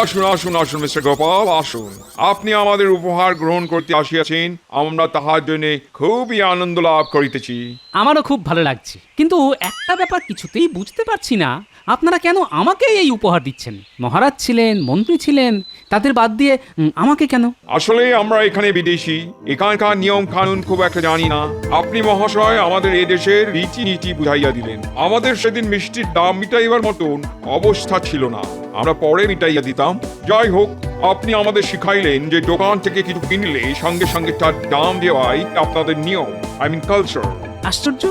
আসুন আসুন আসুন মিস্টার গোপাল, আসুন। আপনি আমাদের উপহার গ্রহণ করতে আসিয়াছেন, আমরা তাহার জন্য খুবই আনন্দ লাভ করিতেছি। আমারও খুব ভালো লাগছে, কিন্তু একটা ব্যাপার কিছুতেই বুঝতে পারছি না, আপনারা কেন আমাকে এই উপহার দিচ্ছেন? মহারাজ ছিলেন, মন্ত্রী ছিলেন, তাদের বাদ দিয়ে আমাকে কেন? আসলে আমরা এখানে বিদেশি, এখানকার নিয়ম কানুন খুব একটা জানি না। আপনি মহাশয় আমাদের এদেশের রীতিনীতি বুঝাইয়া দিলেন। আমাদের সেদিন মিষ্টির দাম মিটাইবার মতন অবস্থা ছিল না, আমরা পরে মিটাইয়া দিতাম। যাই হোক, আপনি আমাদের শিখাইলেন যে দোকান থেকে কিছু কিনলে সঙ্গে সঙ্গে তার দাম দেওয়াই আপনাদের নিয়ম, আই মিন কালচার। আশ্চর্য,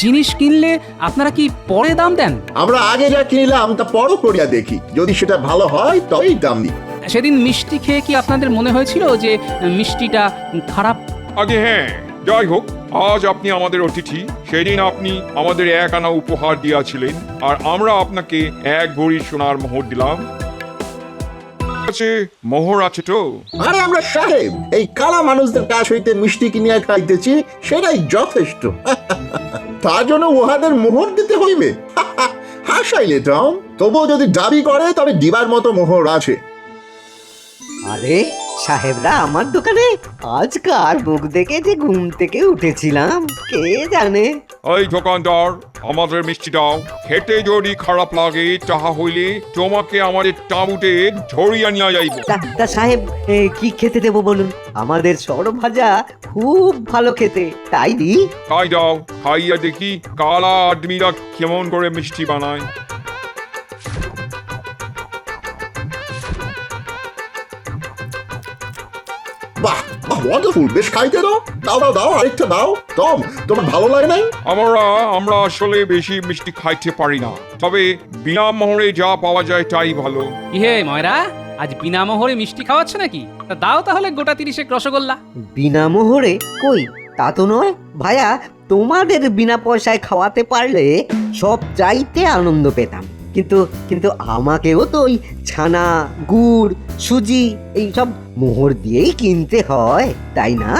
জিনিস কিনলে আপনারা কি পরে দাম দেন? আমরা আগে যা কিনলাম তা পরও করিয়া দেখি, যদি সেটা ভালো হয় তবেই দাম দিই। সেদিন মিষ্টি খেয়ে কি আপনাদের মনে হয়েছিল যে মিষ্টিটা খারাপ? আগে হ্যাঁ, যাই হোক, আজ আপনি আমাদের অতিথি। সেদিন আপনি আমাদের 1 আনা উপহার দিয়াছিলেন, আর আমরা আপনাকে 1 ভরি সোনার মোহর দিলাম। মোহর আছে তো? আরে আমরা সাহেব, এই কালা মানুষদের কাছ হইতে মিষ্টি কিনিয়া খাইতেছি, সেটাই যথেষ্ট। তার জন্য উহাদের মোহর দিতে হইবে? হাসাইলে টম, তবুও যদি দাবি করে তবে দিবার মতো মোহর আছে। আরে সাহেবরা আমার দোকানে, আজকাল মুখ দেখে যে ঘুম থেকে উঠেছিলাম কে জানে। এই দোকানদার, আমাদের মিষ্টি দাও। খেতে যদি খারাপ লাগে তাহা হইলে তোমাকে আমাদের তাঁবুতে ধরিয়া নিয়ে যাইব। তা সাহেব, কি খেতে দেবো বলুন? আমাদের সরভাজা খুব ভালো খেতে, তাই দি। তাই দাও, খাইয়া দেখি কালা আদমিরা কেমন করে মিষ্টি বানায়। বাহ বাহ, ওয়ান্ডারফুল, বেশ খাইতে দাও। দাও দাও দাও, আরেকটা দাও। টম, তোমার ভালো লাগে নাই? আমরা আসলে বেশি মিষ্টি খাইতে পারি না, তবে বিনা মোহরে যা পাওয়া যায় তাই ভালো। কি হে ময়রা, আজ বিনা মোহরে মিষ্টি খাওয়াচ্ছ নাকি? তা দাও তাহলে গোটা 30 রসগোল্লা। বিনা মোহরে? কই, তা তো নয় ভাইয়া, তোমাদের বিনা পয়সায় খাওয়াতে পারলে সব চাইতে আনন্দ পেতাম, কিন্তু কিন্তু আমাকেও তো ওই ছানা, গুড়, সুজি এইসব মোহর দিয়েই কিনতে হয়, তাই না?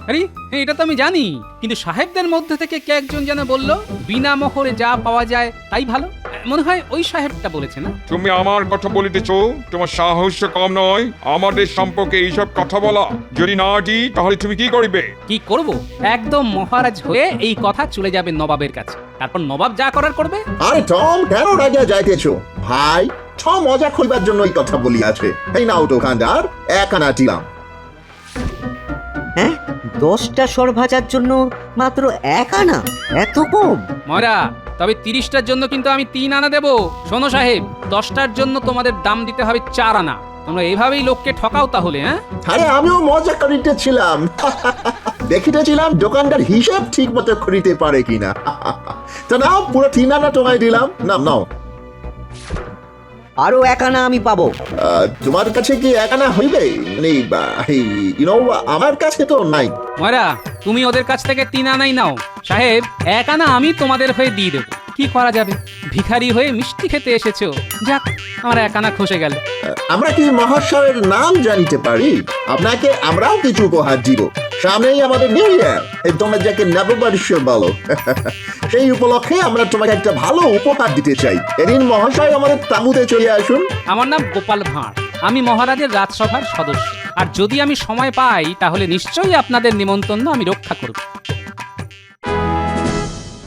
আরে এটা তো আমি জানি, কিন্তু সাহেবদের মধ্যে থেকে কে একজন যেন বলল বিনা মোহরে যা পাওয়া যায় তাই ভালো। মনে হয় ওই সাহেবটা বলেছে না? তুমি আমার কথা বলিতেছ? তোমার সাহস কম নয় আমাদের সম্পর্কে এইসব কথা বলা। যদি না দিই তাহলে তুমি কি করিবে? কি করব? একদম মহারাজ হয়ে এই কথা চলে যাবে নবাবের কাছে, তারপর নবাব যা করার করবে। আরে টম, কেন রাগিয়া যাইতেছ ভাই? টম মজা করিবার জন্য এই কথা বলিয়াছে। এই নাও দোকানদার, 1 আনা দিলাম। হ্যাঁ, 10টা সরভাজার জন্য মাত্র 1 আনা? এত কম? ময়রা, তবে 30টার জন্য কিন্তু আমি 3 আনা দেব। শোনো সাহেব, 10টার জন্য তোমাদের দাম দিতে হবে 4 আনা। তোমরা এইভাবেই লোককে ঠকাও তাহলে? হ্যাঁ, আরে আমিও মজা করিতেছিলাম, দেখিতেছিলাম দোকানদার হিসাব ঠিক মতো করিতে পারে কিনা। তো নাও, পুরো 3 আনা তোমায় দিলাম। নাও নাও। আরো 1 আনা আমি পাবো? তোমার কাছে কি 1 আনা হইবে? মানে আমার কাছে তো নাই। ময়রা, তুমি ওদের কাছ থেকে 3 আনাই নাও। সাহেব, 1 আনা আমি তোমাদের হয়ে দিয়ে দেবো। কি করা যাবে, ভিখারি হয়ে মিষ্টি খেতে এসেছো, যাক আমার 1 আনা খসে গেল। আমরা কি মহাশয়ের নাম জানিতে পারি? আপনাকে আমরাও কিছু উপহার দিব। সামনেই আমাদের নিউ ইয়ার, তোমরা যাকে নববর্ষ বলো, সেই উপলক্ষে আমরা তোমাকে একটা ভালো উপহার দিতে চাই। এদিন মহাশয় আমাদের তাঁবুতে চলে আসুন। আমার নাম গোপাল ভাঁড়, আমি মহারাজের রাজসভার সদস্য, আর যদি আমি সময় পাই তাহলে নিশ্চয়ই আপনাদের নিমন্ত্রণ আমি রক্ষা করব।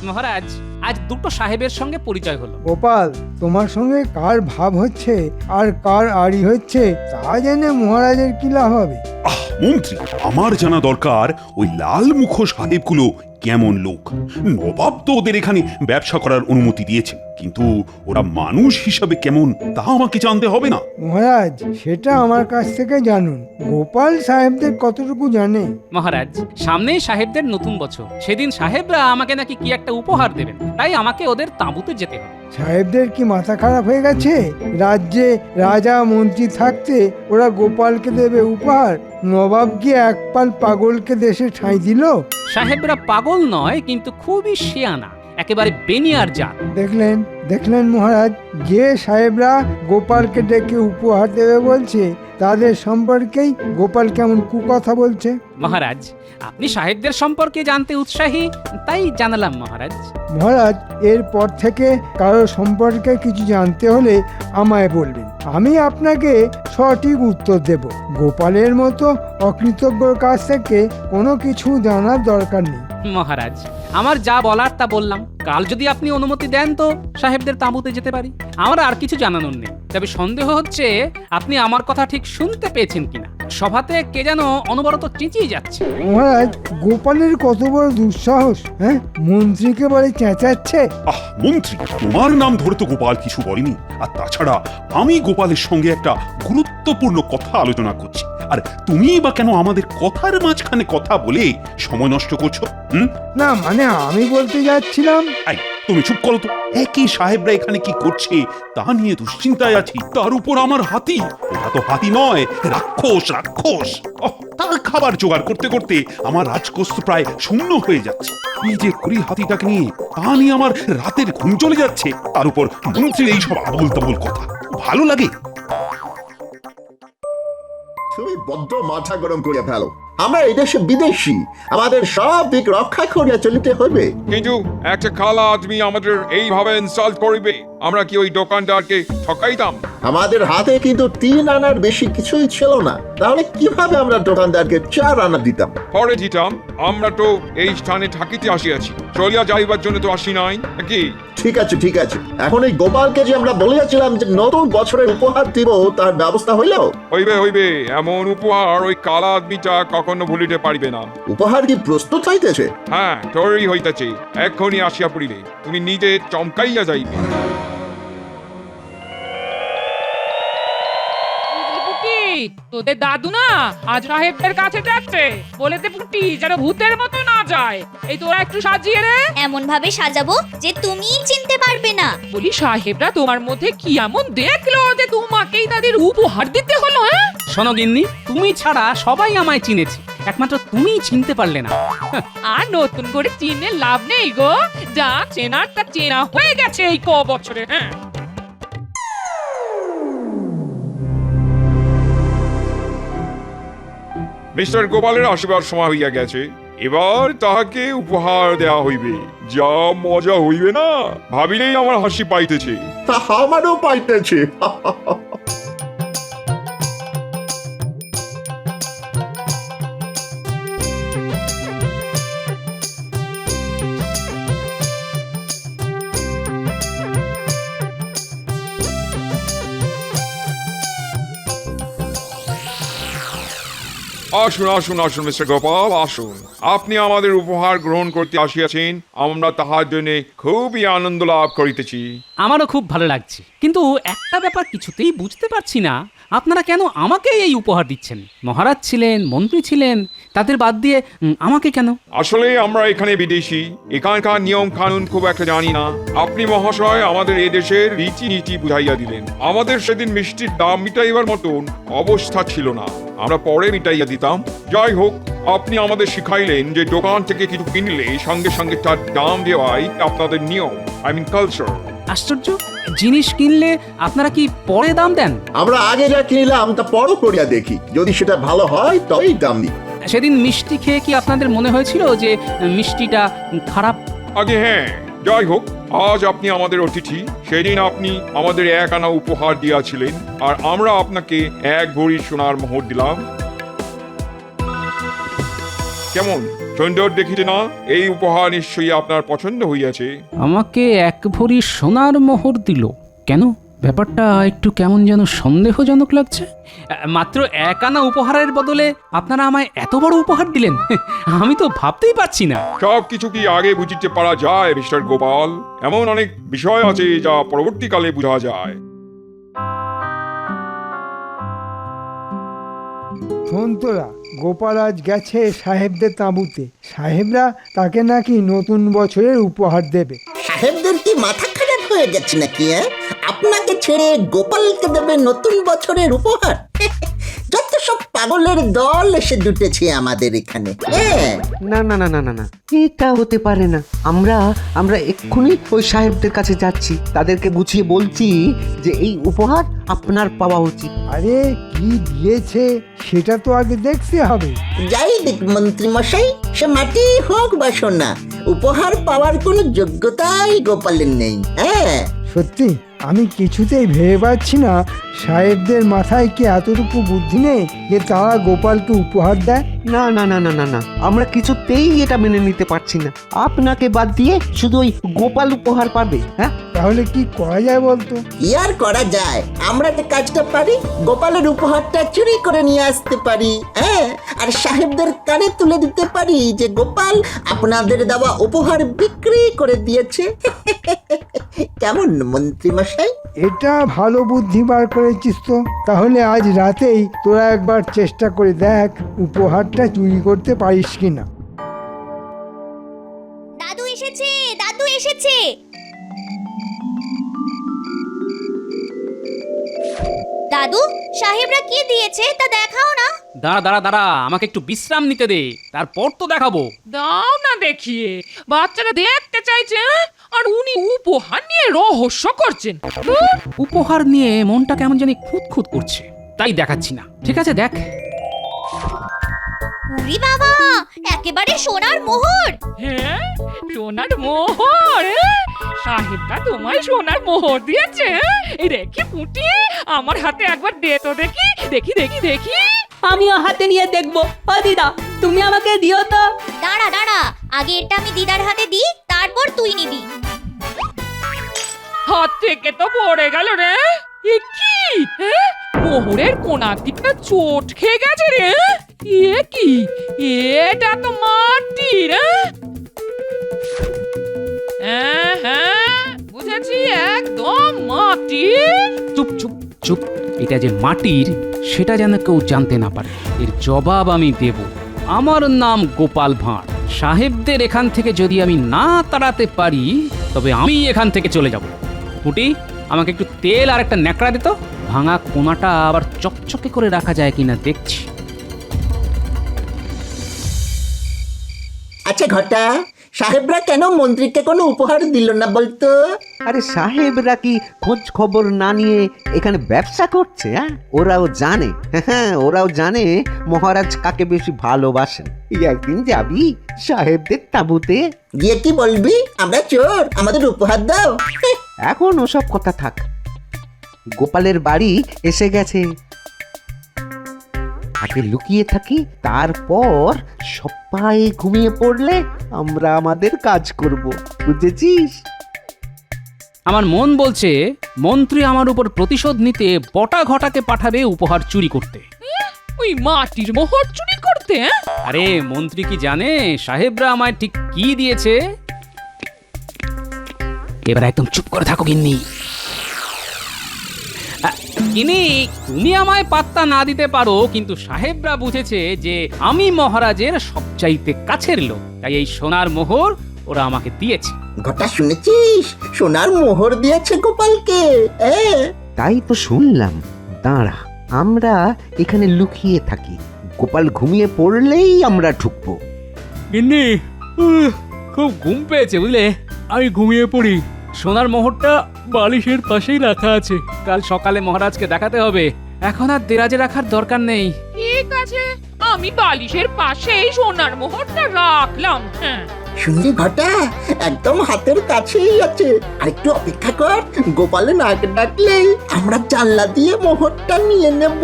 মহারাজ, আজ 2টো সাহেবের সঙ্গে পরিচয় হলো। গোপাল, তোমার সঙ্গে কার ভাব হচ্ছে আর কার আড়ি হচ্ছে তা জেনে মহারাজের কি লাভ হবে? মন্ত্রী, আমার জানা দরকার ওই লাল মুখ সাহেবগুলো কেমন লোক। নবাব তো ওদের এখানে ব্যবসা করার অনুমতি দিয়েছেন, কিন্তু ওরা মানুষ হিসাবে কেমন তা আমাকে জানতে হবে না? মহারাজ, সেটা আমার কাছ থেকে জানুন। গোপাল সাহেবদের কতটুকু জানে? মহারাজ, সামনেই সাহেবদের নতুন বছর, সেদিন সাহেবরা আমাকে নাকি কি একটা উপহার দেবেন, তাই আমাকে ওদের তাঁবুতে যেতে হবে। সাহেবদের কি মাথা খারাপ হয়ে গেছে? রাজ্যে রাজা মন্ত্রী থাকতে ওরা গোপালকে দেবে উপহার? নবাব কি 1 পাল পাগলকে দেশে ঠাঁই দিল? সাহেবরা পাগল নয়, কিন্তু খুবই শিয়ানা, একেবারে বেনিয়ার জাত। দেখলেন, দেখলেন মহারাজ, যে সাহেবরা গোপালকে ডেকে উপহার দেবে বলছে তাদের সম্পর্কেই গোপাল কেমন কুকথা বলছে। মহারাজ, আপনি সাহেবদের সম্পর্কে জানতে উৎসাহী, তাই জানালাম মহারাজ। মহারাজ, এরপর থেকে কারো সম্পর্কে কিছু জানতে হলে আমায় বলবেন, আমি আপনাকে সঠিক উত্তর দেব। গোপালের মতো অকৃতজ্ঞর কাছ থেকে কোনো কিছু জানার দরকার নেই। মহারাজ, আমার যা বলার তা বললাম। কাল যদি আপনি অনুমতি দেন তো সাহেবদের তাঁবুতে যেতে পারি। আমার আর কিছু জানানোর নেই, তবে সন্দেহ হচ্ছে আপনি আমার কথা ঠিক শুনতে পেয়েছেন কিনা। সভাতে কে যেন অনবরত চেঁচিয়ে যাচ্ছে। মহারাজ, গোপালের কত বড় দুঃসাহস! হ্যাঁ, মন্ত্রীকে বলে চেঁচাচ্ছে। আহ মন্ত্রী, তোমার নাম ধরে তো গোপাল কিছু বলেনি। আর তাছাড়া আমি গোপালের সঙ্গে একটা গুরুত্বপূর্ণ কথা আলোচনা করছি, আর তুমি বা কেন আমাদের কথার মাঝখানে কথা বলে সময় নষ্ট করছো? না, মানে আমি বলতে যাচ্ছিলাম। এই, তুমি চুপ করো তো। একই সাহেবরা এখানে কি করছে তা নিয়ে দুশ্চিন্তায় আছি, তার উপর আমার হাতি। ওরা তো হাতি নয়, রাক্ষস রাক্ষস। তার খাবার জোগাড় করতে করতে আমার রাজকোষ প্রায় শূন্য হয়ে যাচ্ছে। কি যে করি হাতিটাকে নিয়ে, তা নিয়ে আমার রাতের ঘুম চলে যাচ্ছে। তার উপর মন্ত্রীর এইসব আবল তাবল কথা ভালো লাগে? তুমি বড্ড মাথা গরম করে ফেলো। আমরা এই দেশে বিদেশি, আমাদের সব দিক রক্ষা করিয়া চলিতে হবে। কিন্তু একটা খালা আদমি আমাদের এইভাবে ইনসাল্ট করিবে, আমরা কি ওই দোকানদারকে ঠকাইতাম? আমাদের হাতে কিন্তু 3 আনার বেশি কিছুই ছিল না, তাহলে কিভাবে আমরা দোকানদারকে 4 আনা দিতাম? পরে দিতাম। আমরা তো এই স্থানে থাকিতে আসিয়াছি, চলিয়া যাইবার জন্য তো আসি নাই নাকি? ঠিক আছে ঠিক আছে, এখন এই গোপালকে যে আমরা বলিয়াছিলাম যে নতুন বছরের উপহার দিব, তার ব্যবস্থা হইল? হইবে হইবে, এমন উপহার ওই কালা আদমিটা কখনো ভুলিতে পারিবে না। উপহার কি প্রস্তুত হইতেছে? হ্যাঁ, তৈরি হইতেছে, এক্ষুনি আসিয়া পড়িবে, তুমি নিজে চমকাইয়া যাইবে। তোদের দাদু না আজ সাহেবদের কাছে যাচ্ছে, বলেতে পুটি যেন ভূতের মতো না যায়। এই তোরা একটু সাজিয়ে রে। এমন ভাবে সাজাবো যে তুমিই চিনতে পারবে না। বলি সাহেবরা তোমার মধ্যে কি এমন দেখলো যে তোমাকেই তাদের উপহার দিতে হলো? হ্যাঁ, শোনো গিন্নি, তুমি ছাড়া সবাই আমায় চিনেছে, একমাত্র তুমিই চিনতে পারলে না। আর নতুন করে চিনে লাভ নেই গো, যা চেনার তা চেনা হয়ে গেছে এই ক বছরে। হ্যাঁ, মিস্টার গোপালের আসিবার সময় হইয়া গেছে, এবার তাহাকে উপহার দেওয়া হইবে। যা মজা হইবে না, ভাবিলেই আমার হাসি পাইতেছে। তা আমারও পাইতেছে। আসুন আসুন আসুন মিস্টার গোপাল, আসুন। আপনি আমাদের উপহার গ্রহণ করতে আসিয়াছেন, আমরা তাহার জন্য খুবই আনন্দ লাভ করিতেছি। আমারও খুব ভালো লাগছে, কিন্তু একটা ব্যাপার কিছুতেই বুঝতে পারছি না, আপনারা কেন আমাকে এই উপহার দিচ্ছেন? মহারাজ ছিলেন, মন্ত্রী ছিলেন, তাদের বাদ দিয়ে আমাকে কেন? আসলে আমরা এখানে বিদেশি, এখানকার নিয়ম কানুন খুব একটা জানি না। আপনি মহাশয় আমাদের এদেশের রীতিনীতি বুঝাইয়া দিলেন। আমাদের সেদিন মিষ্টির দাম মিটাইবার মতন অবস্থা ছিল না, আমরা পরে মিটাইয়া দিতাম। যাই হোক, আপনি আমাদের শিখাইলেন যে দোকান থেকে কিছু কিনলে সঙ্গে সঙ্গে তার দাম দেওয়াই আপনাদের নিয়ম, আই মিন কালচার। আশ্চর্য, জিনিস কিনলে আপনারা কি পরে দাম দেন? আমরা আগে যা কিনলাম তা পরও করিয়া দেখি, যদি সেটা ভালো হয় তবেই দাম দিই। সেদিন মিষ্টি খেয়ে কি আপনাদের মনে হয়েছিল যে মিষ্টিটা খারাপ? আগে হ্যাঁ, যাই হোক, আজ আপনি আমাদের অতিথি। সেদিন আপনি আমাদের 1 আনা উপহার দিয়াছিলেন, আর আমরা আপনাকে 1 ভরি সোনার মোহর দিলাম। কেমন সুন্দর দেখিতে না? এই উপহার নিশ্চয়ই আপনার পছন্দ হইয়াছে। আমাকে 1 ভরি সোনার মোহর দিল কেন? ব্যাপারটা একটু কেমন যেন সন্দেহজনক লাগছে। মাত্র 1 আনা উপহারের বদলে আপনারা আমায় এত বড় উপহার দিলেন, আমি তো ভাবতেই পারছি না। সব কিছু কি আগে বুঝিতে পারা যায় মিস্টার গোপাল? এমন অনেক বিষয় আছে যা পরবর্তীকালে বোঝা যায়। শোন তোরা, গোপাল আজ গেছে সাহেবদের তাঁবুতে। সাহেবরা তাকে নাকি নতুন বছরের উপহার দেবে। সাহেবদের কি মাথা খারাপ হয়ে গেছে নাকি? আপনাকে ছেড়ে গোপালকে দেবে নতুন বছরের উপহার? যত সব পাগলের দল এসে জুটেছে আমাদের এখানে। হ্যাঁ, না না না না না না এটা হতে পারে না। আমরা আমরা এক্ষুনি ওই সাহেবদের কাছে যাচ্ছি, তাদেরকে বুঝিয়ে বলছি যে এই উপহার আপনার পাওয়া উচিত। আরে কি দিয়েছে সেটা তো আগে দেখতে হবে। যাই দেখ মন্ত্রী মশাই, সে মাটি হোক বা সোনা, উপহার পাওয়ার কোনো যোগ্যতাই গোপালের নেই। হ্যাঁ, সত্যি আমি কিছুতেই ভেবে পাচ্ছি না সাহেবদের মাথায় কি এতটুকু বুদ্ধি নেই যে তারা গোপালকে উপহার দেয়। না না না না না না আমরা কিছুতেই এটা মেনে নিতে পারছি না। আপনাকে বাদ দিয়ে শুধু ওই গোপাল উপহার পাবে। হ্যাঁ, তাহলে কি করা যায় বলতো? কি আর করা যায়, আমরা যে কাজটা পারি, গোপালের উপহারটা চুরি করে নিয়ে আসতে পারি। হ্যাঁ, আর সাহেবদের কানে তুলে দিতে পারি যে গোপাল আপনাদের দেওয়া উপহার বিক্রি করে দিয়েছে। কেমন মন্ত্রী মশাই? এটা ভালো বুদ্ধি বার করেছিস তো। তাহলে আজ রাতেই তোরা একবার চেষ্টা করে দেখ উপহারটা চুরি করতে পারিস কিনা। দাদু এসেছে, দাদু এসেছে। দাদু, সাহেবরা কি দিয়েছে তা দেখাও না। দাঁড়া দাঁড়া দাঁড়া, আমাকে একটু বিশ্রাম নিতে দে, তারপর তো দেখাবো। দাও না দেখিয়ে, বাচ্চারা দেখতে চাইছে আর উনি উপহার নিয়ে রহস্য করছেন। উপহার নিয়ে মনটা কেমন জানি খুঁতখুত করছে, তাই দেখাচ্ছি না। ঠিক আছে, দেখ। উরি বাবা, একেবারে সোনার মোহর। হ্যাঁ, সোনার মোহর। সাহেবরা তোমায় সোনার মোহর দিয়েছে। এই দেখি পুটি, আমার হাতে একবার দে তো দেখি, দেখি দেখি দেখি। আমিও হাতে নিয়ে দেখবো। ও দিদা, তুমি আমাকে দিও তো। দাঁড়া দাঁড়া, আগে এটা আমি দিদার হাতে দিই, তারপর তুই নিবি। হাত থেকে তো পড়ে গেল রে। এ কি? মোহরের কোনার দিকটা চোট খেয়ে গেছে রে। এ কি? এটা তো মাটির। হ্যাঁ হ্যাঁ, বুঝেছি, একদম মাটির। চুপ চুপ চুপ, এটা যে মাটির সেটা যেন কেউ জানতে না পারে। এর জবাব আমি দেব। আমার নাম গোপাল ভাঁড়। সাহেবদের এখান থেকে যদি আমি না তাড়াতে পারি তবে আমি এখান থেকে চলে যাব। পুটি, আমাকে একটু তেল আর একটা ন্যাকড়া দিত। ভাঙা কোনাটা আবার চকচকে করে রাখা যায় কিনা দেখছি। আচ্ছা ঘটা, সাহেবরা কেন মন্ত্রীকে কোনো উপহার দিল না বলতো? আরে সাহেবরা কি খোঁজ খবর না নিয়ে এখানে ব্যবসা করছে? হ্যাঁ, ওরাও জানে। হ্যাঁ, ওরাও জানে মহারাজ কাকে বেশি ভালোবাসেন। এই একদিন যাবি সাহেবদের তাঁবুতে, গিয়ে কি বলবি আমরা চোর, আমাদের উপহার দাও? এখন ওসব কথা থাক। গোপালের বাড়ি এসে গেছে, আগে লুকিয়ে থাকি, তারপর সবাই ঘুমিয়ে পড়লে আমরা আমাদের কাজ করব, বুঝেছিস? আমার মন বলছে মন্ত্রী আমার উপর প্রতিশোধ নিতে বটা ঘটাকে পাঠাবে উপহার চুরি করতে। ওই মাটির মোহর চুরি করতে? আরে মন্ত্রী কি জানে সাহেবরা আমায় ঠিক কি দিয়েছে? এবার একদম চুপ করে থাকো গিন্নি। গিন্নি, তুমি আমায় পাত্তা না দিতে পারো, কিন্তু সাহেবরা বুঝেছে যে আমি মহারাজের সবচাইতে কাছের লোক, তাই এই সোনার মোহর ওরা আমাকে দিয়েছে। ঘটা, শুনেছিস সোনার মোহর দিয়েছে গোপালকে? তাই তো শুনলাম। দাঁড়া, আমরা এখানে লুকিয়ে থাকি, গোপাল ঘুমিয়ে পড়লেই আমরা ঢুকবো। গিন্নি, খুব ঘুম পেয়েছে বুঝলে, আমি ঘুমিয়ে পড়ি। সোনার মোহরটা বালিশের পাশেই রাখা আছে, কাল সকালে মহারাজকে দেখাতে হবে। এখন আর দেরাজে রাখার দরকার নেই। ঠিক আছে, আমি বালিশের পাশেই সোনার মোহরটা রাখলাম। হ্যাঁ, শুনলি ঘটা, একদম হাতের কাছেই আছে। আর একটু অপেক্ষা কর, গোপালে নাক ডাকলেই আমরা জানলা দিয়ে মোহরটা নিয়ে নেব।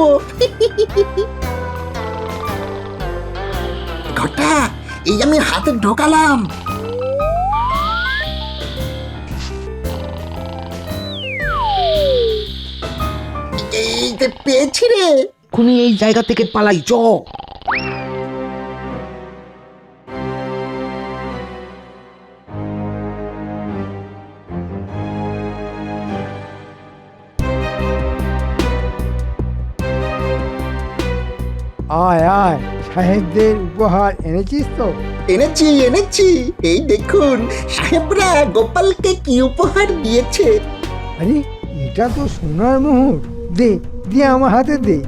ঘটা, এই আমি হাতে ঢোকালাম। এই যে পেয়েছি রে। এক্ষুনি এই জায়গা থেকে পালাই, চ। আয় আয়, সাহেবদের উপহার এনেছিস তো? এনেছি এনেছি, এই দেখুন সাহেবরা গোপালকে কি উপহার দিয়েছে। আরে এটা তো সোনার মোহর। দে দে, আমার হাতে দে।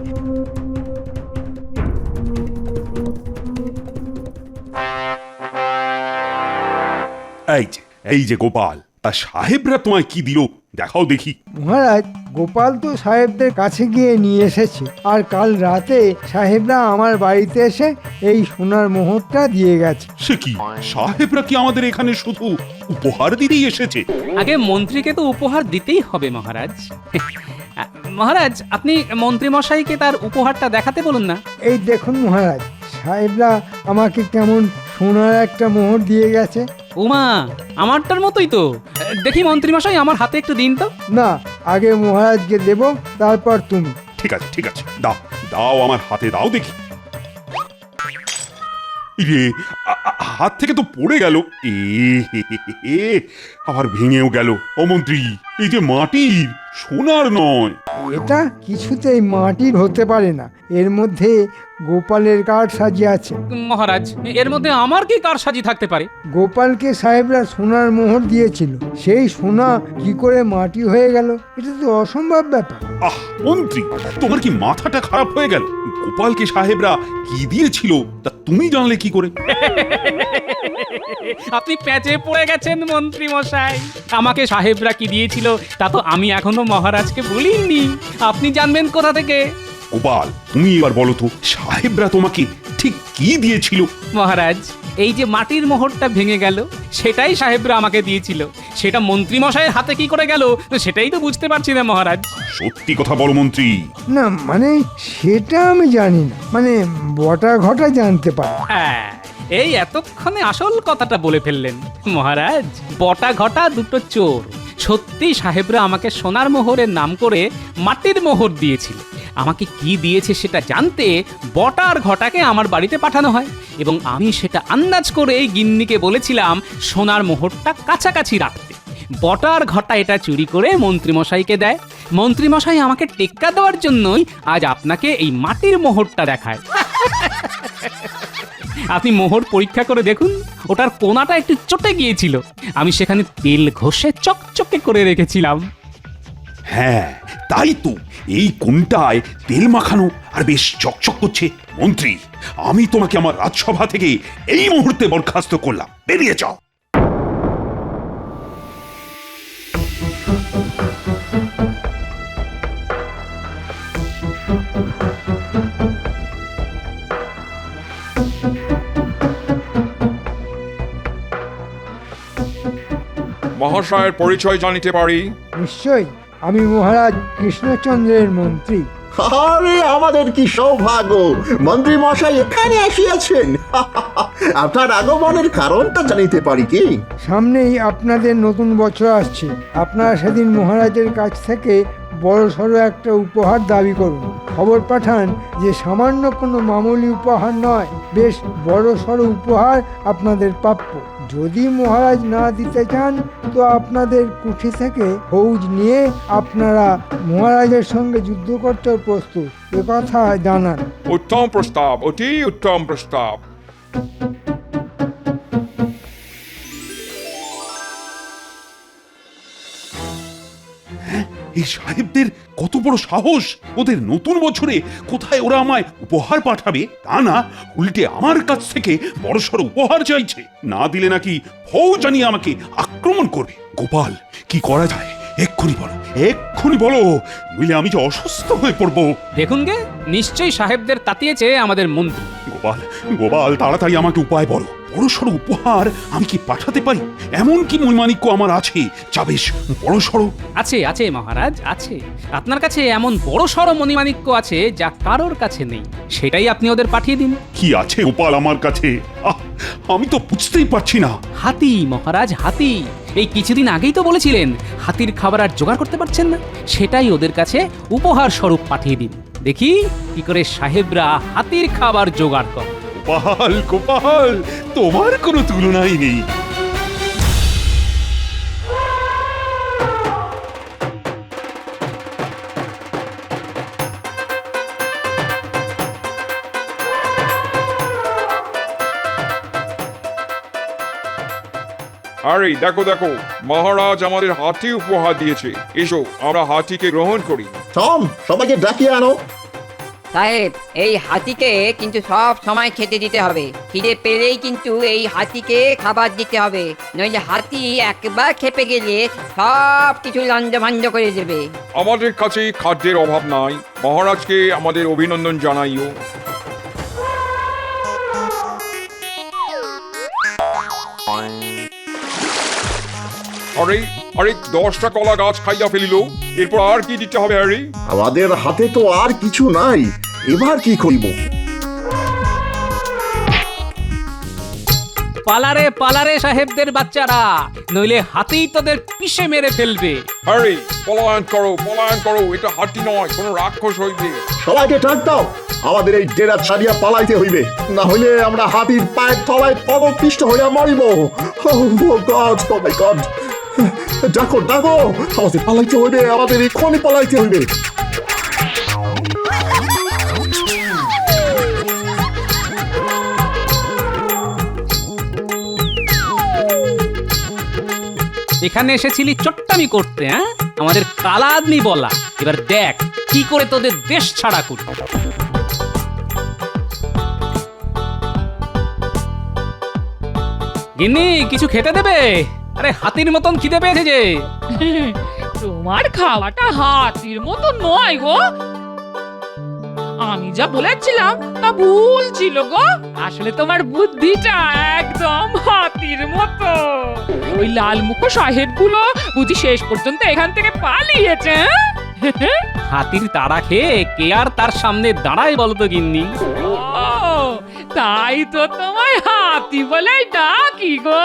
এই যে গোপাল, তা সাহেবরা তোমায় কি দিল দেখাও দেখি। মহারাজ, গোপাল তো সাহেবদের কাছে গিয়ে নিয়ে এসেছে, আর কাল রাতে সাহেবরা আমার বাড়িতে এসে এই সোনার মোহরটা দিয়ে গেছে। সে কি, সাহেবরা কি আমাদের এখানে শুধু উপহার দিতেই এসেছে? আগে মন্ত্রীকে তো উপহার দিতেই হবে মহারাজ। মহারাজ, আপনি মন্ত্রী মশাইকে তার উপহারটা দেখাতে বলুন না। এই দেখুন মহারাজ, সাহেবরা আমাকে কেমন সোনার একটা মোহর দিয়ে গেছে। উমা, আমারটার মতোই তো। দেখি মন্ত্রী মশাই, আমার হাতে একটু দিন তো। না, আগে মহারাজকে দেব, তারপর তুমি। ঠিক আছে ঠিক আছে, দাও দাও, আমার হাতে দাও দেখি। রে, হাত থেকে তো পড়ে গেল। আবার ভেঙেও গেল। ও মন্ত্রী, এই যে মাটির, সোনার নয়। এটা কিছুতেই মাটির হতে পারে না, এর মধ্যে গোপালের কাঠ সাজিয়ে আছে। মহারাজ, এর মধ্যে আমার কি কারসাজি থাকতে পারে? গোপালকে সাহেবরা সোনার মোহর দিয়েছিল, সেই সোনা কি করে মাটি হয়ে গেল? এটা তো অসম্ভব ব্যাপার। আহ মন্ত্রী, তোমার কি মাথাটা খারাপ হয়ে গেল? গোপালকে সাহেবরা কি দিয়েছিল তা তুমি জানলে কি করে? আপনি প্যাচে পড়ে গেছেন মন্ত্রী মশাই। আমাকে সাহেবরা কি দিয়েছিল তা তো আমি এখনো মহারাজকে বলিনি। আপনি জানবেন কোথা থেকে? গোপাল, তুমি এবার বলো তো, সাহেবরা তোমাকে ঠিক কি দিয়েছিল? মহারাজ, এই যে মাটির মোহরটা ভেঙে গেল, সেটাই সাহেবরা আমাকে দিয়েছিল। সেটা মন্ত্রী মশাইয়ের হাতে কি করে গেল সেটাই তো বুঝতে পারছি না মহারাজ। সত্যি কথা বলো মন্ত্রী। না মানে, সেটা আমি জানি না, মানে বটা ঘটা জানতে পারি। হ্যাঁ, এই এতক্ষণে আসল কথাটা বলে ফেললেন মহারাজ। বটা ঘটা দুটো চোর। সত্যি সাহেবরা আমাকে সোনার মোহরের নাম করে মাটির মোহর দিয়েছিল। আমাকে কি দিয়েছে সেটা জানতে বটা আর ঘটাকে আমার বাড়িতে পাঠানো হয়, এবং আমি সেটা আন্দাজ করে গিন্নিকে বলেছিলাম সোনার মোহরটা কাছাকাছি রাখতে। বটা আর ঘটা এটা চুরি করে মন্ত্রীমশাইকে দেয়। মন্ত্রীমশাই আমাকে টেক্কা দেওয়ার জন্যই আজ আপনাকে এই মাটির মোহরটা দেখায়। আপনি মোহর পরীক্ষা করে দেখুন, ওটার কোনাটা একটু চটে গিয়েছিল। আমি সেখানে তেল ঘষে চকচকে করে রেখেছিলাম। হ্যাঁ তাই তো, এই কোনটায় তেল মাখানো আর বেশ চকচক করছে। মন্ত্রী, আমি তোমাকে আমার রাজসভা থেকে এই মুহূর্তে বরখাস্ত করলাম, বেরিয়ে যাও। মহাশয়ের পরিচয় জানিতে পারি? নিশ্চয়ই, আমি মহারাজ কৃষ্ণচন্দ্রের মন্ত্রী। আরে আমাদের কি সৌভাগ্য, মন্ত্রী মশাই এখানে আসিয়াছেন। আপনার আগমনের কারণটা জানিতে পারি কি? সামনেই আপনাদের নতুন বছর আসছে, আপনারা সেদিন মহারাজের কাছ থেকে বড়সড় একটা উপহার দাবি করুন। খবর পাঠান যে সামান্য কোনো মামুলি উপহার নয়, বেশ বড়সড় উপহার আপনাদের প্রাপ্য। যদি মহারাজ না দিতে চান তো আপনাদের কুঠি থেকে ফৌজ নিয়ে আপনারা মহারাজের সঙ্গে যুদ্ধ করতে প্রস্তুত, একথা জানান। উত্তম প্রস্তাব, অতি উত্তম প্রস্তাব। এই সাহেবদের কত বড় সাহস! ওদের নতুন বছরে কোথায় ওরা আমায় উপহার পাঠাবে তা না, উল্টে আমার কাছ থেকে বড়সড় উপহার চাইছে। না দিলে নাকি ফৌজ জানিয়ে আমাকে আক্রমণ করবে। গোপাল, কি করা যায় এক্ষুনি বলো, এক্ষুনি বলো, নইলে আমি যে অসুস্থ হয়ে পড়বো। দেখুন গে, নিশ্চয়ই সাহেবদের তাতিয়েছে আমাদের মন্ত্রী। গোপাল, গোপাল, তাড়াতাড়ি আমাকে উপায় বলো। বড়সড় উপহার আমি কি পাঠাতে পারি? এমন কি মণিমাণিক্য আমার আছে যা বেশ বড়সড়? আছে আছে মহারাজ, আছে। আপনার কাছে এমন বড় সড় মণিমাণিক্য আছে যা কারোর কাছে নেই। সেটাই আপনি ওদের পাঠিয়ে দিন। কি আছে গোপাল আমার কাছে? আমি তো বুঝতেই পারছি না। হাতি মহারাজ, হাতি। এই কিছুদিন আগেই তো বলেছিলেন হাতির খাবার আর জোগাড় করতে পারছেন না। সেটাই ওদের কাছে উপহার স্বরূপ পাঠিয়ে দিন। দেখি কি করে সাহেবরা হাতির খাবার জোগাড় করে। গোপাল, গোপাল, তোমার কোনো তুলনাই নেই। আরে দেখো দেখো, মহারাজ আমাদের হাতি উপহার দিয়েছে। এসো আমরা হাতিকে গ্রহণ করি। টম, সবাইকে ডাকিয়ে আনো। সাহেব এই হাতিকে কিন্তু সব সময় খেতে দিতে হবে। খিদে পেলেই কিন্তু এই হাতিকে খাবার দিতে হবে, নইলে হাতি একবার খেপে গেলে সব কিছু লঞ্জভঞ্জ করে দেবে। আমাদের কাছে খাদ্যের অভাব নাই, মহারাজকে আমাদের অভিনন্দন জানাইও। আরে আরে 10টা কলা গাছ খাইয়া ফেলিল, এরপর আর কি দিতে হবে হ্যারি? আমাদের হাতে তো আর কিছু নাই, এবার কি করিব? পালারে সাহেবদের বাচ্চারা, নইলে হাতি তোদের পিষে মেরে ফেলবে। হ্যারি পলায়ন করো, এটা হাতি নয়, কোনো রাক্ষস হইবে। সবাইকে ডাক দাও, আমাদের এই ডেরা ছাড়িয়া পালাইতে হইবে, না হইলে আমরা হাতির পায়ের তলায় পদপিষ্ট হইয়া মরিব। ডাকো ডাকো, আমাদের পালাইতে হইবে, আমাদের এক্ষুনি পালাইতে হইবে। এখানে এসেছিলি চট্টামি করতে, হ্যাঁ? আমাদের কালাদনি বলা, এবার দেখ কি করে তোদের দেশ ছাড়া করি। গিন্নি কিছু খেতে দেবে? আরে হাতির মতন খিদে পেয়েছে যে। তোমার খাওয়াটা হাতির মতো নয় গো, আমি যা বলেছিলাম তা ভুল ছিল গো। আসলে তোমার বুদ্ধিটা একদম হাতির মতো। ওই লাল মুখো সাহেব গুলো বুঝি শেষ পর্যন্ত এখান থেকে পালিয়েছে। হাতির তাড়া খেয়ে কে আর তার সামনে দাঁড়ায় বলতো গিন্নি? ও তাই তো তোমায় হাতি বলে ডাকি গো।